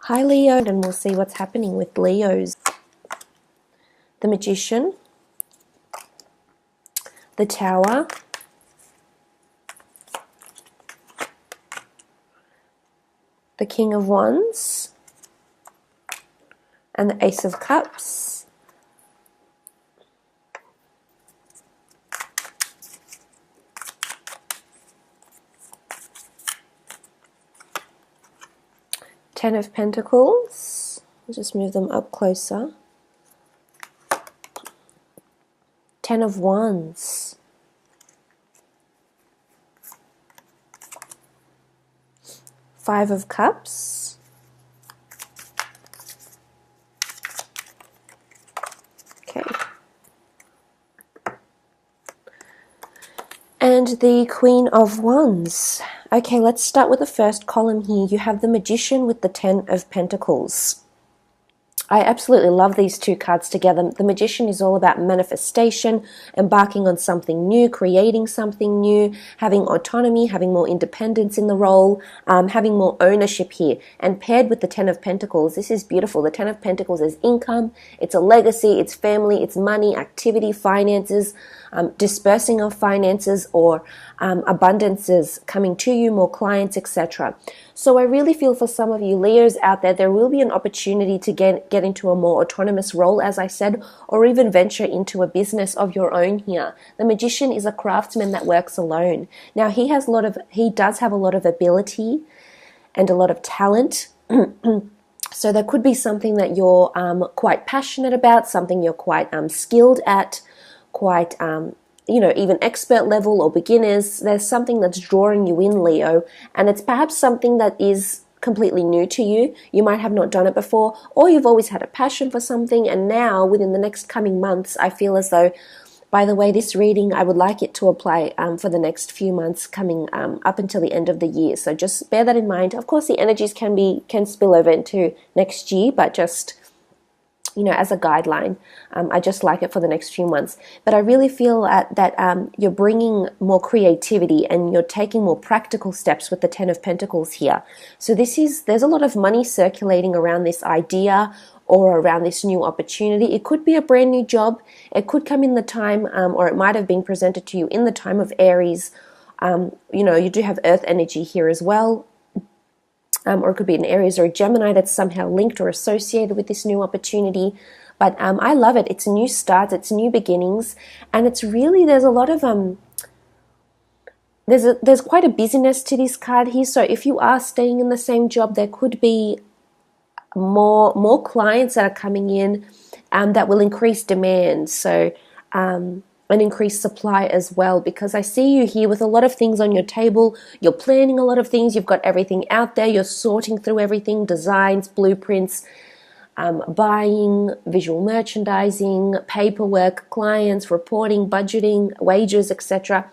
Hi Leo, and we'll see what's happening with Leos. The Magician, the Tower, the King of Wands, and the Ace of Cups. Ten of Pentacles. I'll just move them up closer. Ten of Wands. Five of Cups. Okay. And the Queen of Wands. Okay, let's start with the first column here. You have the Magician with the Ten of Pentacles. I absolutely love these two cards together. The Magician is all about manifestation, embarking on something new, creating something new, having autonomy, having more independence in the role, having more ownership here. And paired with the Ten of Pentacles, this is beautiful. The Ten of Pentacles is income, it's a legacy, it's family, it's money, activity, finances, dispersing of finances or abundances coming to you, more clients, etc. So I really feel for some of you Leos out there will be an opportunity to get into a more autonomous role, as I said, or even venture into a business of your own here. The Magician is a craftsman that works alone. Now he does have a lot of ability and a lot of talent. So there could be something that you're quite passionate about, something you're quite skilled at, quite even expert level or beginners. There's something that's drawing you in, Leo, and it's perhaps something that is completely new to you. You might have not done it before, or you've always had a passion for something, and now within the next coming months, I feel as though, by the way, this reading, I would like it to apply for the next few months coming up until the end of the year. So just bear that in mind. Of course, the energies can spill over into next year, but just as a guideline, I just like it for the next few months. But I really feel that you're bringing more creativity and you're taking more practical steps with the Ten of Pentacles here. So there's a lot of money circulating around this idea or around this new opportunity. It could be a brand new job. It could come in the time, or it might have been presented to you in the time of Aries. You do have Earth energy here as well. Or it could be an Aries or a Gemini that's somehow linked or associated with this new opportunity. But I love it. It's a new start, it's new beginnings, and it's really, there's a lot of there's quite a busyness to this card here. So if you are staying in the same job, there could be more clients that are coming in that will increase demand. So an increased supply as well, because I see you here with a lot of things on your table. You're planning a lot of things. You've got everything out there. You're sorting through everything, designs, blueprints, buying, visual merchandising, paperwork, clients, reporting, budgeting, wages, etc.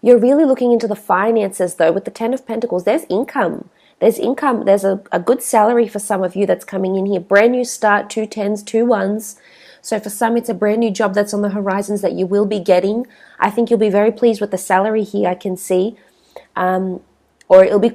You're really looking into the finances, though. With the Ten of Pentacles, there's income. There's income. There's a good salary for some of you that's coming in here. Brand new start, 2 tens, 2 ones. So for some, it's a brand new job that's on the horizons that you will be getting. I think you'll be very pleased with the salary here, I can see. Or it'll be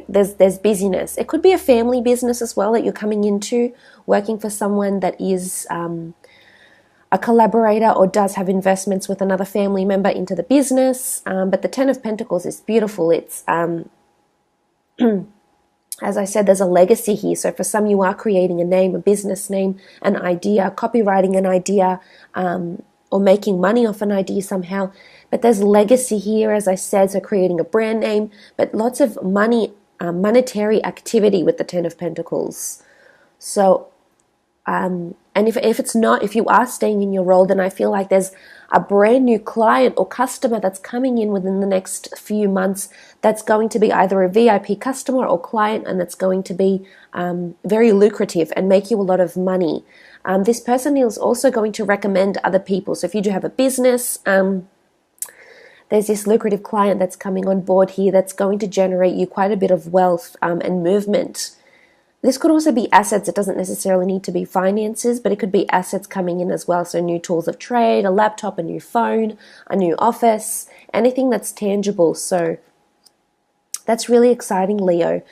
there's busyness. It could be a family business as well that you're coming into, working for someone that is a collaborator or does have investments with another family member into the business. But the Ten of Pentacles is beautiful. It's as I said, there's a legacy here. So for some, you are creating a name, a business name, an idea, copywriting an idea, or making money off an idea somehow. But there's legacy here, as I said, so creating a brand name, but lots of money, monetary activity with the Ten of Pentacles. So, and if you are staying in your role, then I feel like there's a brand new client or customer that's coming in within the next few months that's going to be either a VIP customer or client, and that's going to be very lucrative and make you a lot of money. This person is also going to recommend other people. So if you do have a business, there's this lucrative client that's coming on board here that's going to generate you quite a bit of wealth and movement. This could also be assets. It doesn't necessarily need to be finances, but it could be assets coming in as well. So new tools of trade, a laptop, a new phone, a new office, anything that's tangible. So that's really exciting, Leo.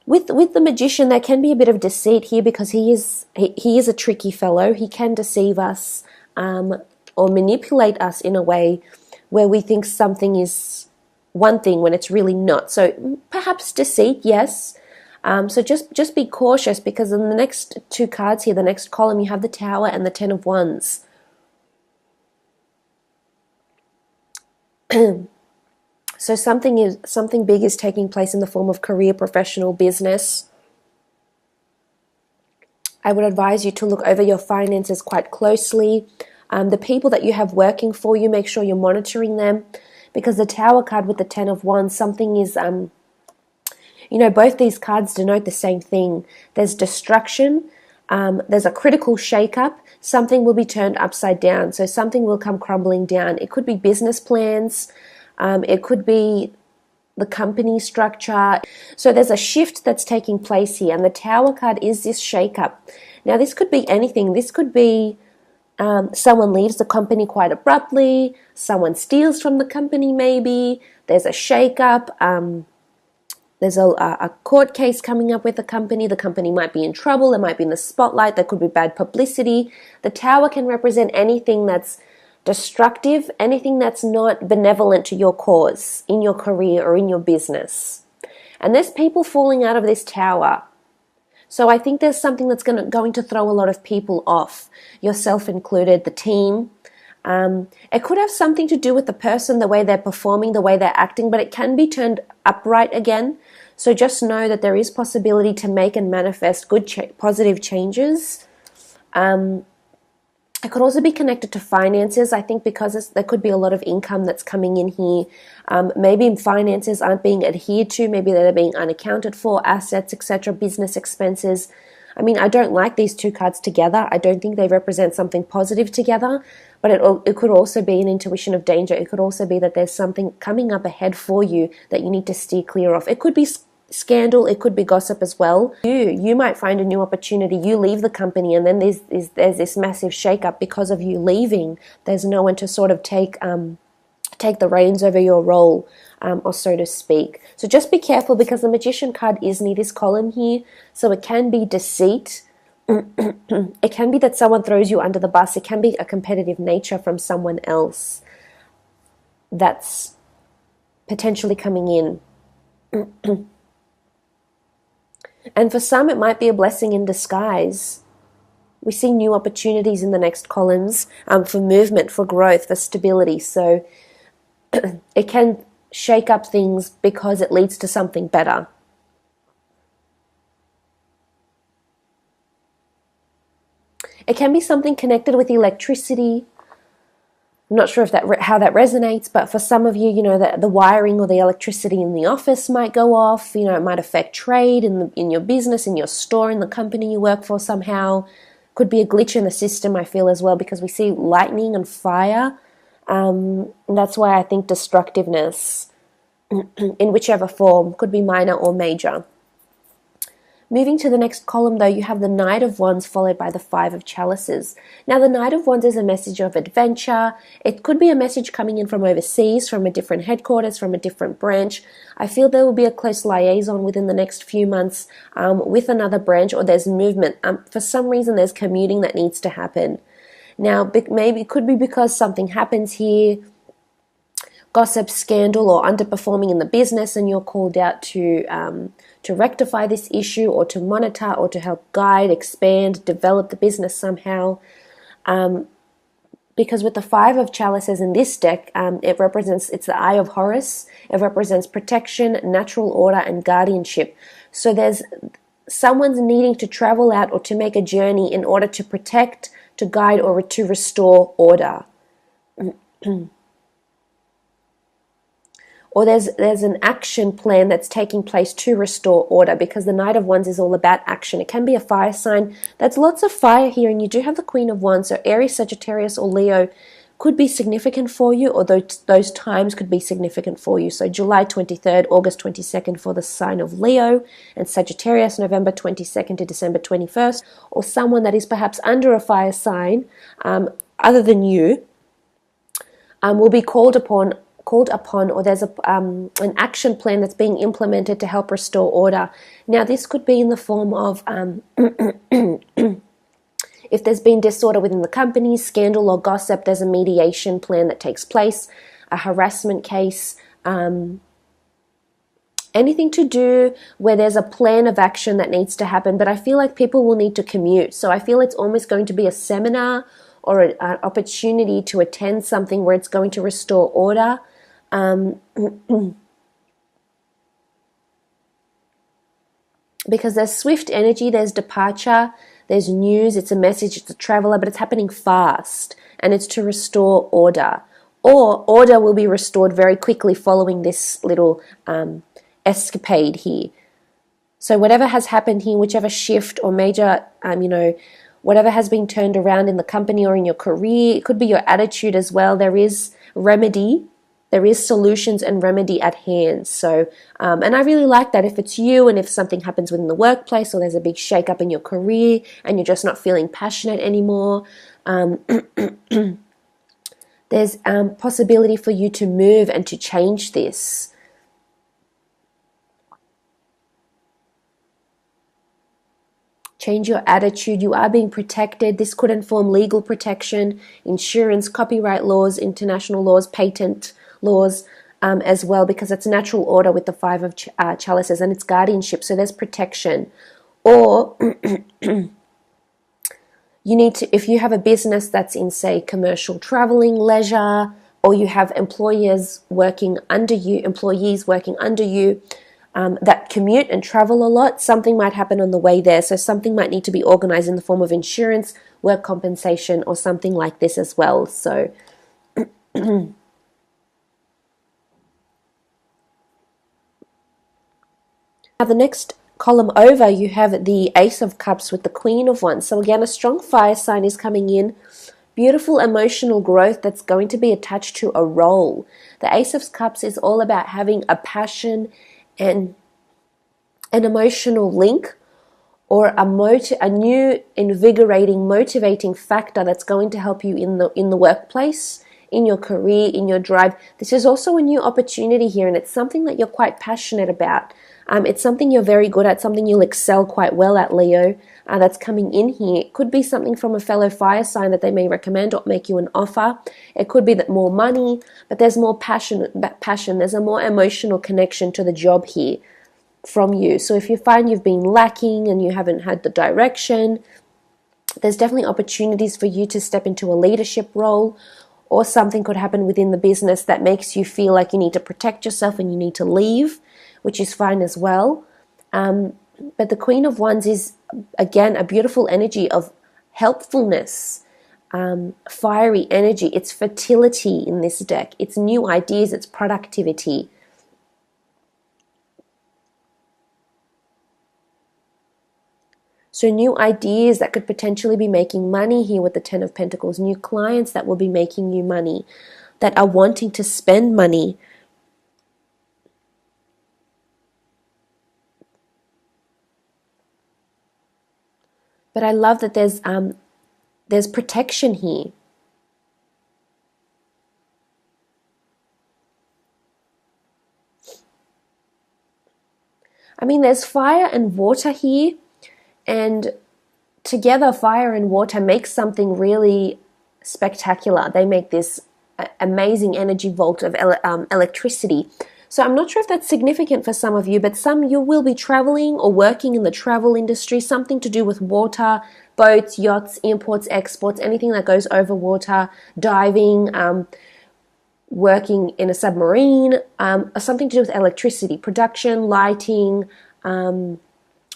With the magician, there can be a bit of deceit here because he is a tricky fellow. He can deceive us or manipulate us in a way where we think something is one thing when it's really not. So perhaps deceit, yes. So just be cautious, because in the next two cards here, the next column, you have the Tower and the Ten of Wands. So something big is taking place in the form of career, professional, business. I would advise you to look over your finances quite closely. The people that you have working for you, make sure you're monitoring them, because the Tower card with the Ten of Wands, something is, both these cards denote the same thing. There's destruction, there's a critical shake-up, something will be turned upside down, so something will come crumbling down. It could be business plans, it could be the company structure. So there's a shift that's taking place here, and the Tower card is this shake-up. Now this could be anything. This could be someone leaves the company quite abruptly, someone steals from the company maybe, there's a shake-up, there's a court case coming up with the company might be in trouble, it might be in the spotlight, there could be bad publicity. The Tower can represent anything that's destructive, anything that's not benevolent to your cause in your career or in your business. And there's people falling out of this Tower. So I think there's something that's going to throw a lot of people off, yourself included, the team. It could have something to do with the person, the way they're performing, the way they're acting, but it can be turned upright again. So just know that there is possibility to make and manifest good, positive changes. It could also be connected to finances, I think, because there could be a lot of income that's coming in here. Maybe finances aren't being adhered to, maybe they're being unaccounted for, assets, etc., business expenses. I mean, I don't like these two cards together. I don't think they represent something positive together, but it could also be an intuition of danger. It could also be that there's something coming up ahead for you that you need to steer clear of. It could be scandal, it could be gossip as well. You might find a new opportunity. You leave the company, and then there's this massive shake-up because of you leaving. There's no one to sort of take the reins over your role, or so to speak. So just be careful, because the Magician card is near this column here, so it can be deceit. It can be that someone throws you under the bus. It can be a competitive nature from someone else that's potentially coming in. And for some, it might be a blessing in disguise. We see new opportunities in the next columns, for movement, for growth, for stability. So it can shake up things because it leads to something better. It can be something connected with electricity. I'm not sure if how that resonates, but for some of you, the wiring or the electricity in the office might go off. It might affect trade in your business, in your store, in the company you work for somehow. Could be a glitch in the system, I feel, as well, because we see lightning and fire. And that's why I think destructiveness, in whichever form, could be minor or major. Moving to the next column, though, you have the Knight of Wands followed by the Five of Chalices. Now, the Knight of Wands is a message of adventure. It could be a message coming in from overseas, from a different headquarters, from a different branch. I feel there will be a close liaison within the next few months with another branch, or there's movement. For some reason, there's commuting that needs to happen. Now, maybe it could be because something happens here, gossip, scandal, or underperforming in the business, and you're called out to rectify this issue, or to monitor, or to help guide, expand, develop the business somehow. Because with the Five of Chalices in this deck, it's the Eye of Horus. It represents protection, natural order, and guardianship. So there's someone's needing to travel out or to make a journey in order to protect, to guide, or to restore order. Or there's an action plan that's taking place to restore order, because the Knight of Wands is all about action. It can be a fire sign. That's lots of fire here, and you do have the Queen of Wands. So Aries, Sagittarius, or Leo could be significant for you, or those times could be significant for you. So July 23rd, August 22nd for the sign of Leo, and Sagittarius, November 22nd to December 21st, or someone that is perhaps under a fire sign, other than you, will be called upon called upon, or there's an action plan that's being implemented to help restore order. Now, this could be in the form of if there's been disorder within the company, scandal or gossip, there's a mediation plan that takes place, a harassment case, anything to do where there's a plan of action that needs to happen. But I feel like people will need to commute. So I feel it's almost going to be a seminar or an opportunity to attend something where it's going to restore order. Because there's swift energy, there's departure, there's news, it's a message, it's a traveler, but it's happening fast, and it's to restore order. Or order will be restored very quickly following this little escapade here. So whatever has happened here, whichever shift or major, whatever has been turned around in the company or in your career, it could be your attitude as well. There is remedy. There is solutions and remedy at hand. So, and I really like that if it's you and if something happens within the workplace or there's a big shake-up in your career and you're just not feeling passionate anymore, there's possibility for you to move and to change this. Change your attitude. You are being protected. This could inform legal protection, insurance, copyright laws, international laws, patent laws as well, because it's natural order with the Five of Chalices and it's guardianship. So there's protection. Or you need to, if you have a business that's in, say, commercial traveling, leisure, or you have employees working under you, that commute and travel a lot, something might happen on the way there. So something might need to be organized in the form of insurance, work compensation, or something like this as well. So now the next column over, you have the Ace of Cups with the Queen of Wands. So again, a strong fire sign is coming in. Beautiful emotional growth that's going to be attached to a role. The Ace of Cups is all about having a passion and an emotional link, or a new invigorating, motivating factor that's going to help you in the workplace, in your career, in your drive. This is also a new opportunity here, and it's something that you're quite passionate about. It's something you're very good at, something you'll excel quite well at, Leo, that's coming in here. It could be something from a fellow fire sign that they may recommend or make you an offer. It could be that more money, but there's more passion. There's a more emotional connection to the job here from you. So if you find you've been lacking and you haven't had the direction, there's definitely opportunities for you to step into a leadership role, or something could happen within the business that makes you feel like you need to protect yourself and you need to leave, which is fine as well. But the Queen of Wands is, again, a beautiful energy of helpfulness, fiery energy. It's fertility in this deck. It's new ideas. It's productivity. So new ideas that could potentially be making money here with the Ten of Pentacles. New clients that will be making you money, that are wanting to spend money. But I love that there's protection here. I mean, there's fire and water here, and together fire and water make something really spectacular. They make this amazing energy vault of electricity. So I'm not sure if that's significant for some of you, but some you will be traveling or working in the travel industry, something to do with water, boats, yachts, imports, exports, anything that goes over water, diving, working in a submarine, something to do with electricity, production, lighting,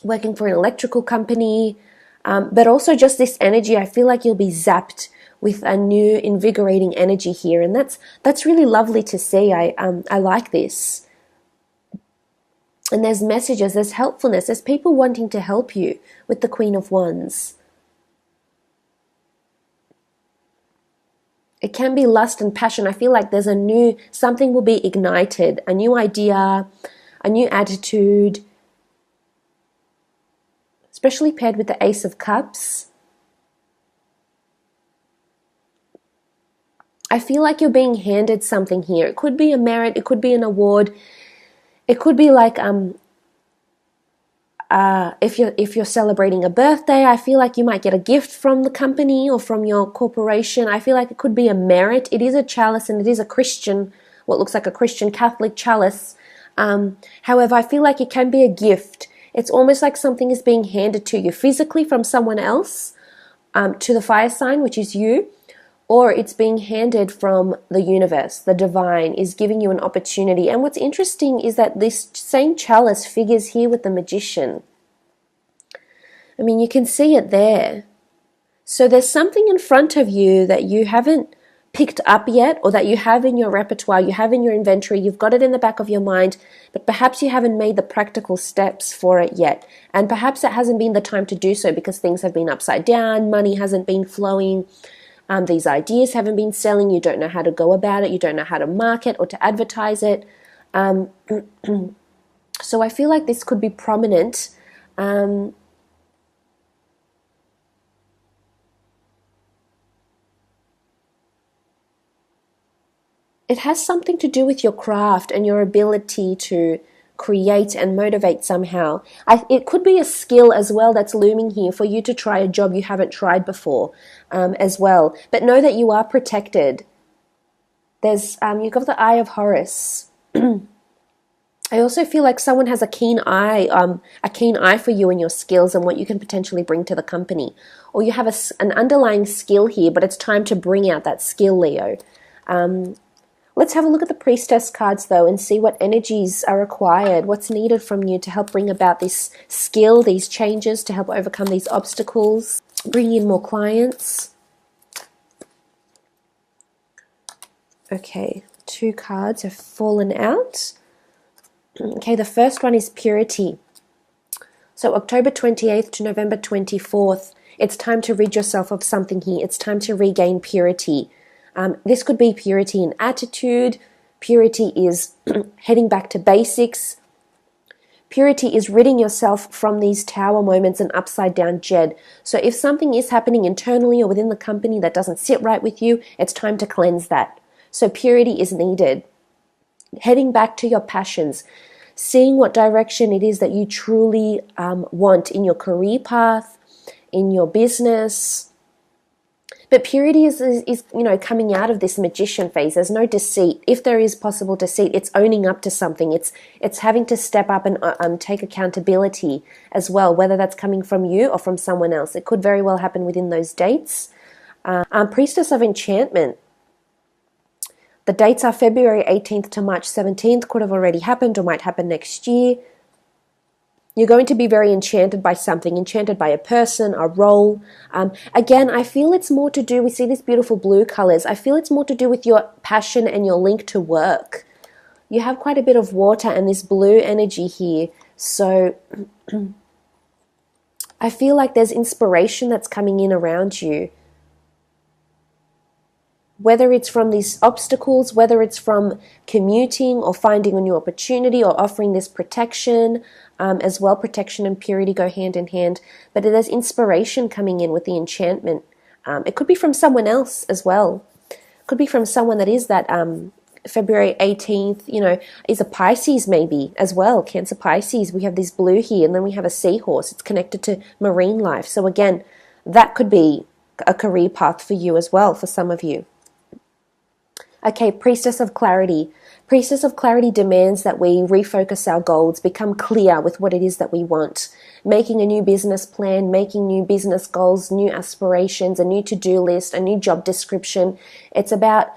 working for an electrical company, but also just this energy. I feel like you'll be zapped with a new invigorating energy here, and that's really lovely to see. I like this. And there's messages, there's helpfulness, there's people wanting to help you with the Queen of Wands. It can be lust and passion. I feel like there's something will be ignited, a new idea, a new attitude, especially paired with the Ace of Cups. I feel like you're being handed something here. It could be a merit, it could be an award, it could be like if you're celebrating a birthday, I feel like you might get a gift from the company or from your corporation. I feel like it could be a merit. It is a chalice and it is a Christian, what looks like a Christian Catholic chalice. However, I feel like it can be a gift. It's almost like something is being handed to you physically from someone else, to the fire sign, which is you, or it's being handed from the universe. The divine is giving you an opportunity. And what's interesting is that this same chalice figures here with the Magician. I mean, you can see it there. So there's something in front of you that you haven't picked up yet, or that you have in your repertoire, you have in your inventory, you've got it in the back of your mind, but perhaps you haven't made the practical steps for it yet. And perhaps it hasn't been the time to do so because things have been upside down, money hasn't been flowing, these ideas haven't been selling, you don't know how to go about it, you don't know how to market or to advertise it. So I feel like this could be prominent. It has something to do with your craft and your ability to create and motivate somehow. It could be a skill as well that's looming here for you to try a job you haven't tried before, as well. But know that you are protected. There's you've got the Eye of Horus. I also feel like someone has a keen eye for you and your skills and what you can potentially bring to the company. Or you have an underlying skill here, but it's time to bring out that skill, Leo. Let's have a look at the Priestess cards, though, and see what energies are required, what's needed from you to help bring about this skill, these changes, to help overcome these obstacles, bring in more clients. Okay, 2 cards have fallen out. Okay, the first one is purity. So October 28th to November 24th, it's time to rid yourself of something here. It's time to regain purity. This could be purity in attitude. Purity is heading back to basics. Purity is ridding yourself from these tower moments and upside down Jed. So if something is happening internally or within the company that doesn't sit right with you, it's time to cleanse that. So purity is needed. Heading back to your passions. Seeing what direction it is that you truly want in your career path, in your business. But purity is coming out of this magician phase. There's no deceit. If there is possible deceit, it's owning up to something. It's having to step up and take accountability as well, whether that's coming from you or from someone else. It could very well happen within those dates. Priestess of Enchantment. The dates are February 18th to March 17th. Could have already happened or might happen next year. You're going to be very enchanted by something, enchanted by a person, a role. Again, I feel it's more to do, we see these beautiful blue colors. I feel it's more to do with your passion and your link to work. You have quite a bit of water and this blue energy here. So I feel like there's inspiration that's coming in around you. Whether it's from these obstacles, whether it's from commuting or finding a new opportunity or offering this protection, as well, protection and purity go hand in hand. But there's inspiration coming in with the enchantment. It could be from someone else as well. It could be from someone that is that February 18th, is a Pisces maybe as well. Cancer Pisces, we have this blue here, and then we have a seahorse. It's connected to marine life. So again, that could be a career path for you as well, for some of you. Okay, Priestess of Clarity. Priestess of Clarity demands that we refocus our goals, become clear with what it is that we want. Making a new business plan, making new business goals, new aspirations, a new to-do list, a new job description. It's about,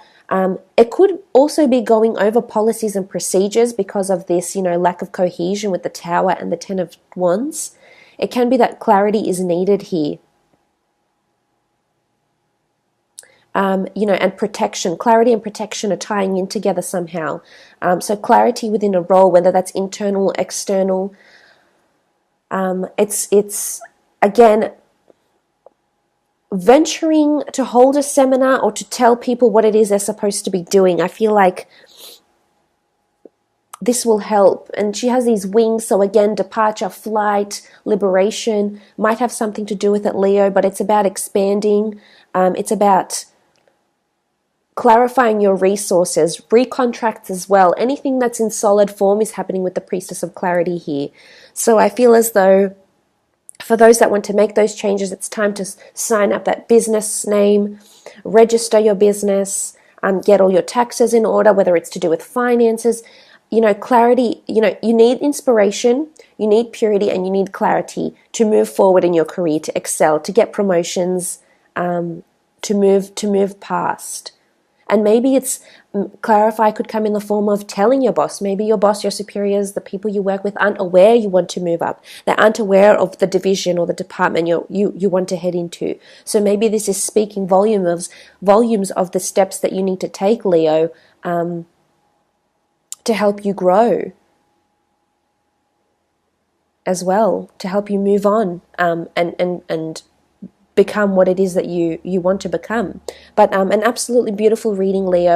it could also be going over policies and procedures because of this, lack of cohesion with the Tower and the Ten of Wands. It can be that clarity is needed here. And protection. Clarity and protection are tying in together somehow. So clarity within a role, whether that's internal or external. It's again, venturing to hold a seminar or to tell people what it is they're supposed to be doing. I feel like this will help. And she has these wings, so again, departure, flight, liberation, might have something to do with it, Leo, but it's about expanding. It's about clarifying your resources, recontracts as well. Anything that's in solid form is happening with the Priestess of Clarity here. So I feel as though for those that want to make those changes, it's time to sign up that business name, register your business, get all your taxes in order, whether it's to do with finances. Clarity, you need inspiration, you need purity, and you need clarity to move forward in your career, to excel, to get promotions, to move past. And maybe clarify could come in the form of telling your boss. Maybe your boss, your superiors, the people you work with aren't aware you want to move up. They aren't aware of the division or the department you want to head into. So maybe this is speaking volumes of the steps that you need to take, Leo, to help you grow as well, to help you move on and become what it is that you want to become. But an absolutely beautiful reading, Leo.